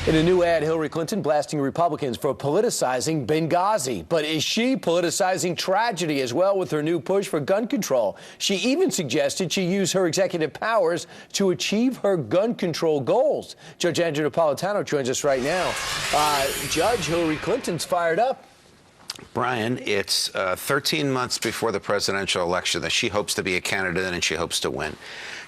In a new ad, Hillary Clinton blasting Republicans for politicizing Benghazi. But is she politicizing tragedy as well with her new push for gun control? She even suggested she use her executive powers to achieve her gun control goals. Judge Andrew Napolitano joins us right now. Judge, Hillary Clinton's fired up. Brian, it's 13 months before the presidential election that she hopes to be a candidate and she hopes to win.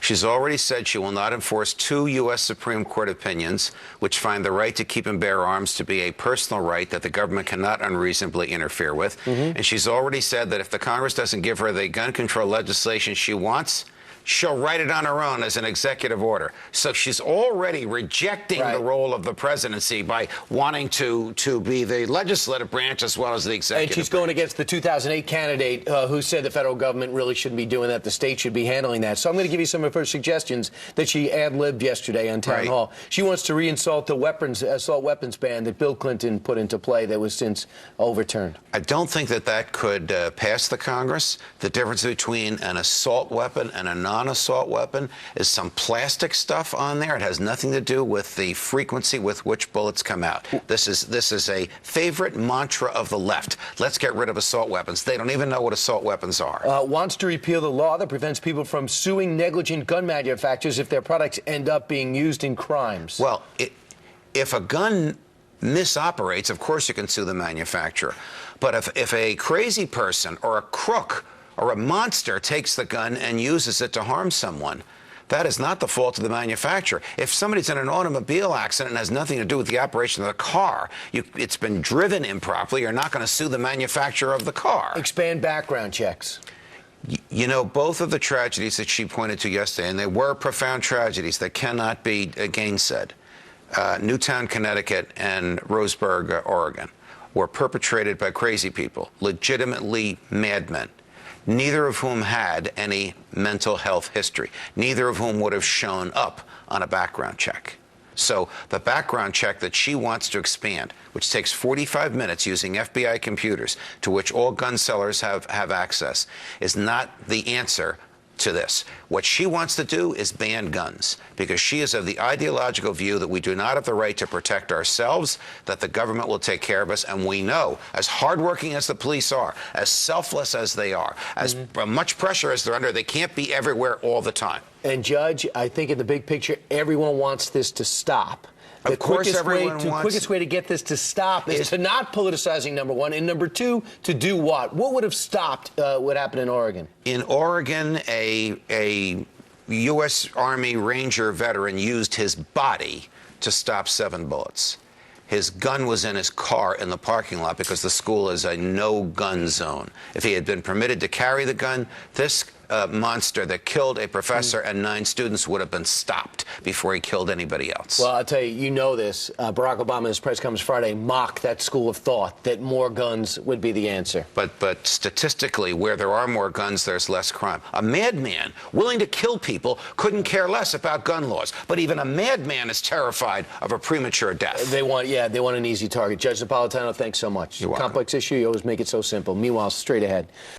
She's already said she will not enforce two U.S. Supreme Court opinions which find the right to keep and bear arms to be a personal right that the government cannot unreasonably interfere with. And she's already said that if the Congress doesn't give her the gun control legislation she wants, she'll write it on her own as an executive order. So she's already rejecting the role of the presidency by wanting to be the legislative branch as well as the executive And she's branch. going against the 2008 candidate who said the federal government really shouldn't be doing that. The state should be handling that. So I'm going to give you some of her suggestions that she ad-libbed yesterday on Town Hall. She wants to reinsult the assault weapons ban that Bill Clinton put into play that was since overturned. I don't think that could pass the Congress. The difference between an assault weapon and a non-assault weapon is some plastic stuff on there. It has nothing to do with the frequency with which bullets come out. This is a favorite mantra of the left. Let's get rid of assault weapons. They don't even know what assault weapons are. Wants to repeal the law that prevents people from suing negligent gun manufacturers if their products end up being used in crimes. Well, if a gun misoperates, of course you can sue the manufacturer. But if a crazy person or a crook or a monster takes the gun and uses it to harm someone, that is not the fault of the manufacturer. If somebody's in an automobile accident and has nothing to do with the operation of the car, it's been driven improperly, you're not going to sue the manufacturer of the car. Expand background checks. You know, both of the tragedies that she pointed to yesterday, and they were profound tragedies that cannot be gainsaid, Newtown, Connecticut, and Roseburg, Oregon, were perpetrated by crazy people, legitimately madmen, neither of whom had any mental health history, neither of whom would have shown up on a background check. So the background check that she wants to expand, which takes 45 minutes using FBI computers, to which all gun sellers have access, is not the answer to this. What she wants to do is ban guns, because she is of the ideological view that we do not have the right to protect ourselves, that the government will take care of us. And we know, as hardworking as the police are, as selfless as they are, as much pressure as they're under, they can't be everywhere all the time. And Judge, I think in the big picture, everyone wants this to stop. The quickest way to get this to stop is to not politicizing, number one, and number two, to do what? What would have stopped what happened in Oregon? In Oregon, a U.S. Army Ranger veteran used his body to stop 7 bullets. His gun was in his car in the parking lot because the school is a no-gun zone. If he had been permitted to carry the gun, this monster that killed a professor and 9 students would have been stopped before he killed anybody else. Well, I'll tell you, you know this. Barack Obama in his press conference Friday mocked that school of thought that more guns would be the answer. But statistically, where there are more guns, there's less crime. A madman willing to kill people couldn't care less about gun laws. But even a madman is terrified of a premature death. They want an easy target. Judge Napolitano, thanks so much. You're welcome. Complex issue, you always make it so simple. Meanwhile, straight ahead.